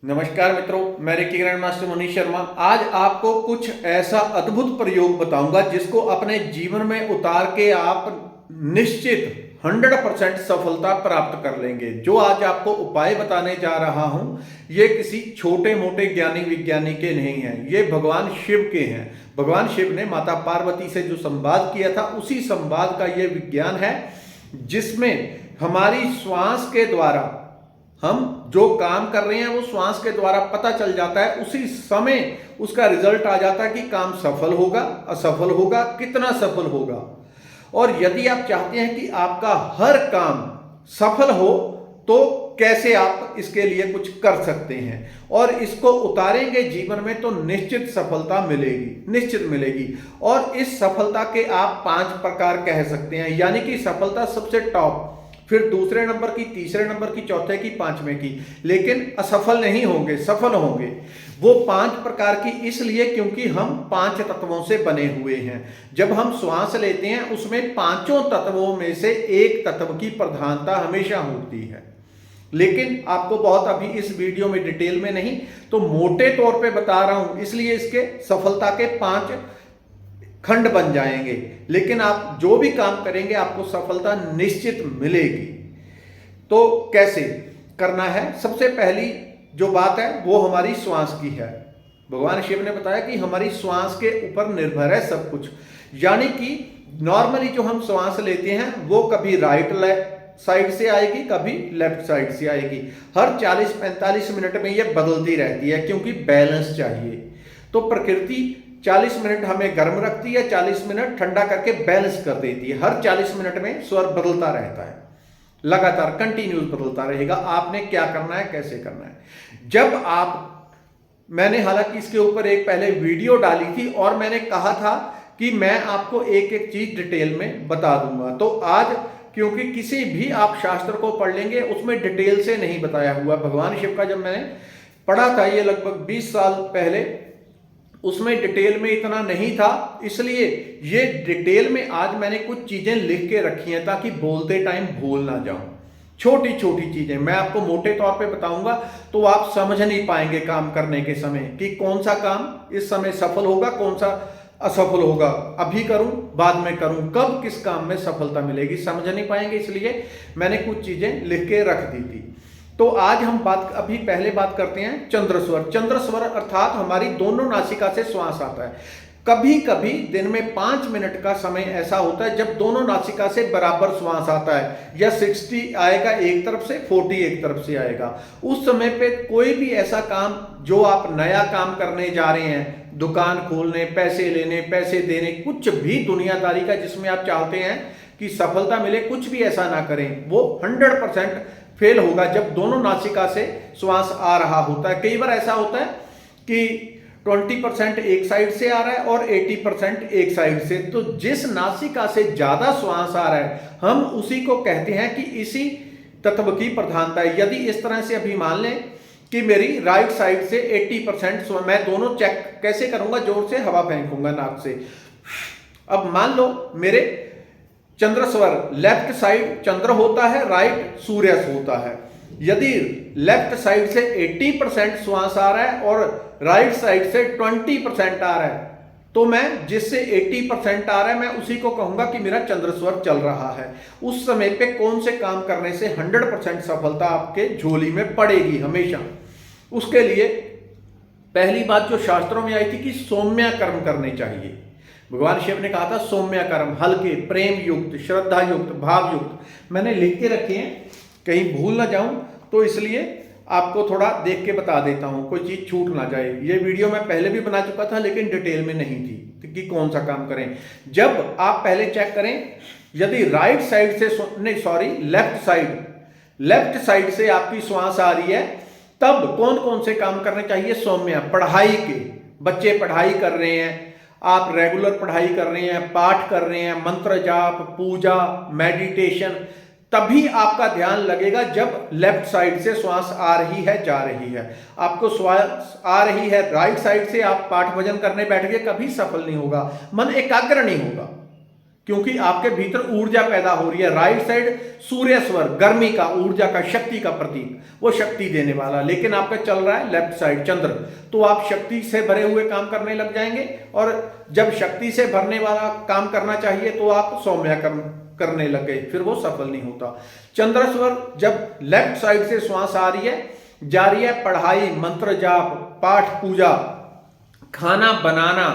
नमस्कार मित्रों, मैं reiki grand master Manish Sharma. आज आपको कुछ ऐसा अद्भुत प्रयोग बताऊंगा जिसको अपने जीवन में उतार के आप निश्चित 100% सफलता प्राप्त कर लेंगे। जो आज आपको उपाय बताने जा रहा हूं, ये किसी छोटे मोटे ज्ञानी विज्ञानी के नहीं हैं, ये भगवान शिव के हैं। भगवान शिव ने माता पार्वती से जो संवाद किया था, उसी संवाद का ये विज्ञान है, जिसमें हमारी श्वास के द्वारा हम जो काम कर रहे हैं वो श्वास के द्वारा पता चल जाता है। उसी समय उसका रिजल्ट आ जाता है कि काम सफल होगा, असफल होगा, कितना सफल होगा। और यदि आप चाहते हैं कि आपका हर काम सफल हो तो कैसे आप इसके लिए कुछ कर सकते हैं और इसको उतारेंगे जीवन में तो निश्चित सफलता मिलेगी, निश्चित मिलेगी। और इस सफलता के आप 5 प्रकार कह सकते हैं, यानी कि सफलता सबसे टॉप, फिर दूसरे नंबर की, तीसरे नंबर की, चौथे की, 5वें की। लेकिन असफल नहीं होंगे, सफल होंगे। वो 5 प्रकार की इसलिए क्योंकि हम 5 तत्वों से बने हुए हैं। जब हम श्वास लेते हैं उसमें 5 तत्वों में से एक तत्व की प्रधानता हमेशा होती है। लेकिन आपको बहुत अभी इस वीडियो में डिटेल में नहीं, तो मोटे तौर पे बता रहा हूं, इसलिए इसके सफलता के 5 खंड बन जाएंगे। लेकिन आप जो भी काम करेंगे आपको सफलता निश्चित मिलेगी। तो कैसे करना है? सबसे पहली जो बात है वो हमारी श्वास की है। भगवान शिव ने बताया कि हमारी श्वास के ऊपर निर्भर है सब कुछ। यानी कि नॉर्मली जो हम श्वास लेते हैं वो कभी राइट साइड से आएगी, कभी लेफ्ट साइड से आएगी। हर 40-45 मिनट में ये बदलती रहती है, क्योंकि बैलेंस चाहिए। तो प्रकृति 40 मिनट हमें गर्म रखती है, 40 मिनट ठंडा करके बैलेंस कर देती है। हर 40 मिनट में स्वर बदलता रहता है, लगातार कंटिन्यूस बदलता रहेगा। आपने क्या करना है, कैसे करना है? जब मैंने हालांकि इसके ऊपर एक पहले वीडियो डाली थी और मैंने कहा था कि मैं आपको एक एक चीज डिटेल में बता दूंगा। तो आज क्योंकि किसी भी आप शास्त्र को पढ़ लेंगे उसमें डिटेल से नहीं बताया हुआ। भगवान शिव का जब मैंने पढ़ा था, ये लगभग 20 साल पहले, उसमें डिटेल में इतना नहीं था। इसलिए ये डिटेल में आज मैंने कुछ चीजें लिख के रखी हैं ताकि बोलते टाइम भूल ना जाऊं। छोटी छोटी चीजें मैं आपको मोटे तौर पे बताऊंगा, तो आप समझ नहीं पाएंगे काम करने के समय कि कौन सा काम इस समय सफल होगा, कौन सा असफल होगा, अभी करूं, बाद में करूं, कब किस काम में सफलता मिलेगी, समझ नहीं पाएंगे। इसलिए मैंने कुछ चीजें लिख के रख दी थी। तो आज हम अभी पहले बात करते हैं चंद्रस्वर। चंद्रस्वर अर्थात हमारी दोनों नासिका से श्वास आता है। कभी कभी दिन में 5 मिनट का समय ऐसा होता है जब दोनों नासिका से बराबर श्वास आता है, या 60 आएगा एक तरफ से, 40 एक तरफ से आएगा। उस समय पे कोई भी ऐसा काम जो आप नया काम करने जा रहे हैं, दुकान खोलने, पैसे लेने, पैसे देने, कुछ भी दुनियादारी का जिसमें आप चाहते हैं कि सफलता मिले, कुछ भी ऐसा ना करें, वो 100% फेल होगा जब दोनों नासिका से श्वास आ रहा होता है। कई बार ऐसा होता है कि 20% एक साइड से आ रहा है और 80% एक साइड से। तो जिस नासिका से ज्यादा श्वास आ रहा है हम उसी को कहते हैं कि इसी तत्व की प्रधानता है। यदि इस तरह से अभी मान लें कि मेरी राइट साइड से 80%, मैं दोनों चेक कैसे करूंगा? जोर से हवा फेंकूंगा नाक से। अब मान लो मेरे चंद्र स्वर लेफ्ट साइड चंद्र होता है, राइट सूर्य होता है। यदि लेफ्ट साइड से 80% श्वास आ रहा है और राइट साइड से 20% आ रहा है, तो मैं जिससे 80% आ रहा है मैं उसी को कहूंगा कि मेरा चंद्र स्वर चल रहा है। उस समय पे कौन से काम करने से 100% सफलता आपके झोली में पड़ेगी हमेशा? उसके लिए पहली बात जो शास्त्रों में आई थी कि सौम्य कर्म करने चाहिए। भगवान शिव ने कहा था सौम्य कर्म, हल्के, प्रेम युक्त, श्रद्धा युक्त, भाव युक्त। मैंने लिख के रखे हैं, कहीं भूल ना जाऊं, तो इसलिए आपको थोड़ा देख के बता देता हूं, कोई चीज छूट ना जाए। ये वीडियो मैं पहले भी बना चुका था लेकिन डिटेल में नहीं थी कि कौन सा काम करें। जब आप पहले चेक करें, यदि राइट साइड से नहीं सॉरी लेफ्ट साइड से आपकी श्वास आ रही है, तब कौन कौन से काम करने चाहिए? सौम्य, पढ़ाई के, बच्चे पढ़ाई कर रहे हैं, आप रेगुलर पढ़ाई कर रहे हैं, पाठ कर रहे हैं, मंत्र जाप, पूजा, मेडिटेशन, तभी आपका ध्यान लगेगा जब लेफ्ट साइड से श्वास आ रही है, जा रही है। आपको श्वास आ रही है राइट साइड से, आप पाठ भजन करने बैठ गए, कभी सफल नहीं होगा, मन एकाग्र नहीं होगा। क्योंकि आपके भीतर ऊर्जा पैदा हो रही है। राइट साइड सूर्य स्वर, गर्मी का, ऊर्जा का, शक्ति का प्रतीक, वो शक्ति देने वाला। लेकिन आपका चल रहा है लेफ्ट साइड चंद्र, तो आप शक्ति से भरे हुए काम करने लग जाएंगे। और जब शक्ति से भरने वाला काम करना चाहिए तो आप सौम्य करने लग गए, फिर वो सफल नहीं होता। चंद्र स्वर जब लेफ्ट साइड से श्वास आ रही है, जा रही है, पढ़ाई, मंत्र जाप, पाठ पूजा, खाना बनाना,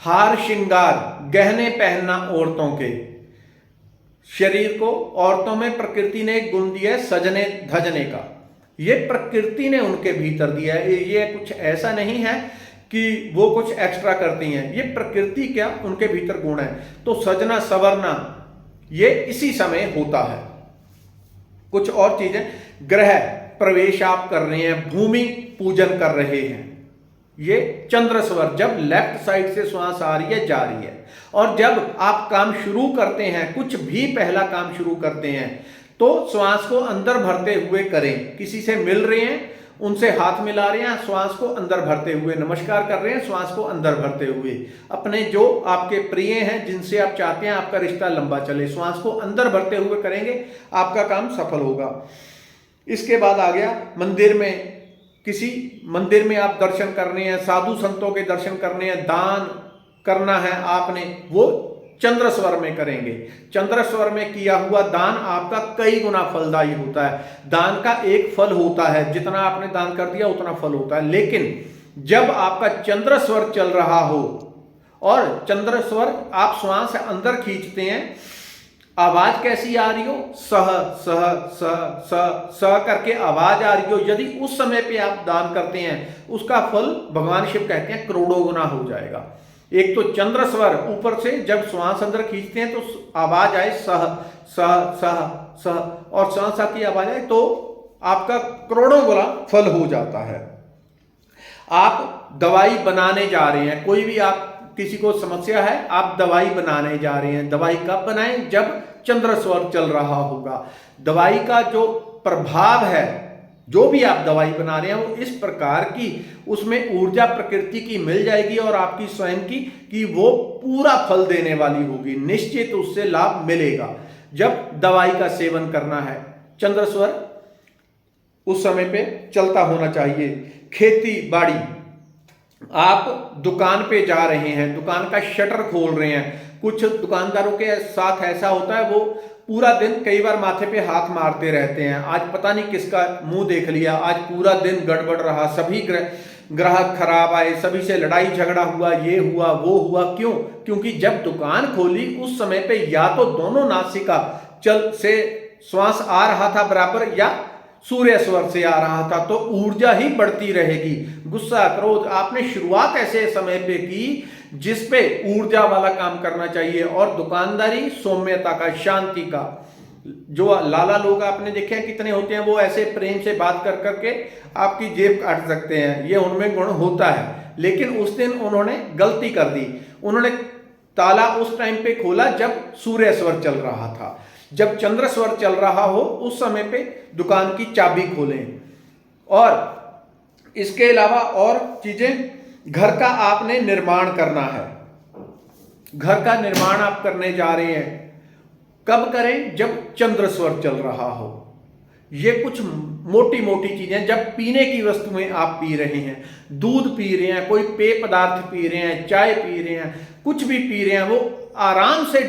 हार श्रृंगार, गहने पहनना, औरतों के शरीर को, औरतों में प्रकृति ने एक गुण दिया है सजने धजने का, ये प्रकृति ने उनके भीतर दिया है। ये कुछ ऐसा नहीं है कि वो कुछ एक्स्ट्रा करती हैं, ये प्रकृति क्या उनके भीतर गुण है। तो सजना सवरना ये इसी समय होता है। कुछ और चीजें, ग्रह प्रवेश आप कर रहे हैं, भूमि पूजन कर रहे हैं, ये चंद्र स्वर जब लेफ्ट साइड से श्वास आ रही है, जा रही है। और जब आप काम शुरू करते हैं, कुछ भी पहला काम शुरू करते हैं, तो श्वास को अंदर भरते हुए करें। किसी से मिल रहे हैं, उनसे हाथ मिला रहे हैं, श्वास को अंदर भरते हुए, नमस्कार कर रहे हैं, श्वास को अंदर भरते हुए, अपने जो आपके प्रिय हैं, जिनसे आप चाहते हैं आपका रिश्ता लंबा चले, श्वास को अंदर भरते हुए करेंगे, आपका काम सफल होगा। इसके बाद आ गया मंदिर में, किसी मंदिर में आप दर्शन करने हैं, साधु संतों के दर्शन करने हैं, दान करना है आपने, वो चंद्र स्वर में करेंगे। चंद्र स्वर में किया हुआ दान आपका कई गुना फलदायी होता है। दान का एक फल होता है, जितना आपने दान कर दिया उतना फल होता है। लेकिन जब आपका चंद्र स्वर चल रहा हो और चंद्र स्वर आप श्वास अंदर खींचते हैं, आवाज कैसी आ रही हो, सह सह सह सह सह करके आवाज आ रही हो, यदि उस समय पे आप दान करते हैं, उसका फल भगवान शिव कहते हैं करोड़ों गुना हो जाएगा। एक तो चंद्र स्वर ऊपर से जब श्वास अंदर खींचते हैं तो आवाज आए सह सह सह सह, और श्वास की आवाज आए तो आपका करोड़ों गुना फल हो जाता है। आप दवाई बनाने जा रहे हैं, कोई भी आप किसी को समस्या है, आप दवाई बनाने जा रहे हैं, दवाई कब बनाएं, जब चंद्र स्वर चल रहा होगा। दवाई का जो प्रभाव है, जो भी आप दवाई बना रहे हैं, वो इस प्रकार की उसमें ऊर्जा प्रकृति की मिल जाएगी और आपकी स्वयं की कि वो पूरा फल देने वाली होगी, निश्चित उससे लाभ मिलेगा। जब दवाई का सेवन करना है, चंद्र स्वर उस समय पे चलता होना चाहिए। खेती बाड़ी, आप दुकान पे जा रहे हैं, दुकान का शटर खोल रहे हैं, कुछ दुकानदारों के साथ ऐसा होता है, वो पूरा दिन कई बार माथे पे हाथ मारते रहते हैं, आज पता नहीं किसका मुंह देख लिया, आज पूरा दिन गड़बड़ रहा, सभी ग्राहक खराब आए, सभी से लड़ाई झगड़ा हुआ, ये हुआ वो हुआ। क्यों? क्योंकि जब दुकान खोली उस समय पे या तो दोनों नासिका चल से श्वास आ रहा था बराबर, या सूर्य स्वर से आ रहा था, तो ऊर्जा ही बढ़ती रहेगी। गुस्सा क्रोध आपने शुरुआत ऐसे समय पे की जिस पे ऊर्जा वाला काम करना चाहिए, और दुकानदारी सौम्यता का, शांति का। जो लाला लोग आपने देखे हैं कितने होते हैं, वो ऐसे प्रेम से बात कर करके आपकी जेब काट सकते हैं, ये उनमें गुण होता है। लेकिन उस दिन उन्होंने गलती कर दी, उन्होंने ताला उस टाइम पे खोला जब सूर्य स्वर चल रहा था। जब चंद्र स्वर चल रहा हो उस समय पे दुकान की चाबी खोलें। और इसके अलावा और चीजें, घर का आपने निर्माण करना है, घर का निर्माण आप करने जा रहे हैं, कब करें? जब चंद्र स्वर चल रहा हो। ये कुछ मोटी मोटी चीजें, जब पीने की वस्तुएं आप पी रहे हैं, दूध पी रहे हैं, कोई पेय पदार्थ पी रहे हैं, चाय पी रहे हैं, कुछ भी पी रहे हैं, वो आराम से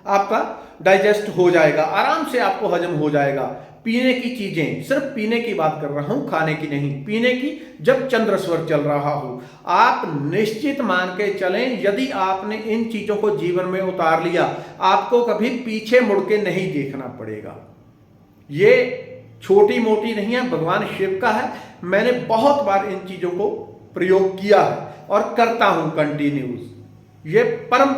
आपका डाइजेस्ट हो जाएगा, आराम से आपको हजम हो जाएगा। पीने की चीजें, सिर्फ पीने की बात कर रहा हूं, खाने की नहीं, पीने की, जब चंद्र स्वर चल रहा हो। आप निश्चित मान के चलें, यदि आपने इन चीजों को जीवन में उतार लिया, आपको कभी पीछे मुड़ के नहीं देखना पड़ेगा। ये छोटी मोटी नहीं है, भगवान शिव का है। मैंने बहुत बार इन चीजों को प्रयोग किया है और करता हूं कंटिन्यूस। ये परम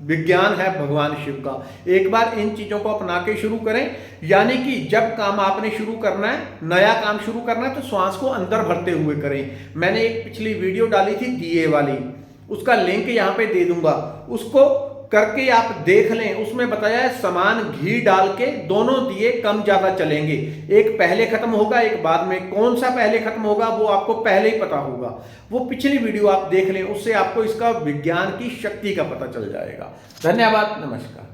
विज्ञान है भगवान शिव का। एक बार इन चीजों को अपना के शुरू करें, यानी कि जब काम आपने शुरू करना है, नया काम शुरू करना है, तो श्वास को अंदर भरते हुए करें। मैंने एक पिछली वीडियो डाली थी दिए वाली, उसका लिंक यहां पे दे दूंगा, उसको करके आप देख लें। उसमें बताया है समान घी डाल के दोनों दिए कम ज्यादा चलेंगे, एक पहले खत्म होगा एक बाद में। कौन सा पहले खत्म होगा वो आपको पहले ही पता होगा, वो पिछली वीडियो आप देख लें, उससे आपको इसका विज्ञान की शक्ति का पता चल जाएगा। धन्यवाद, नमस्कार।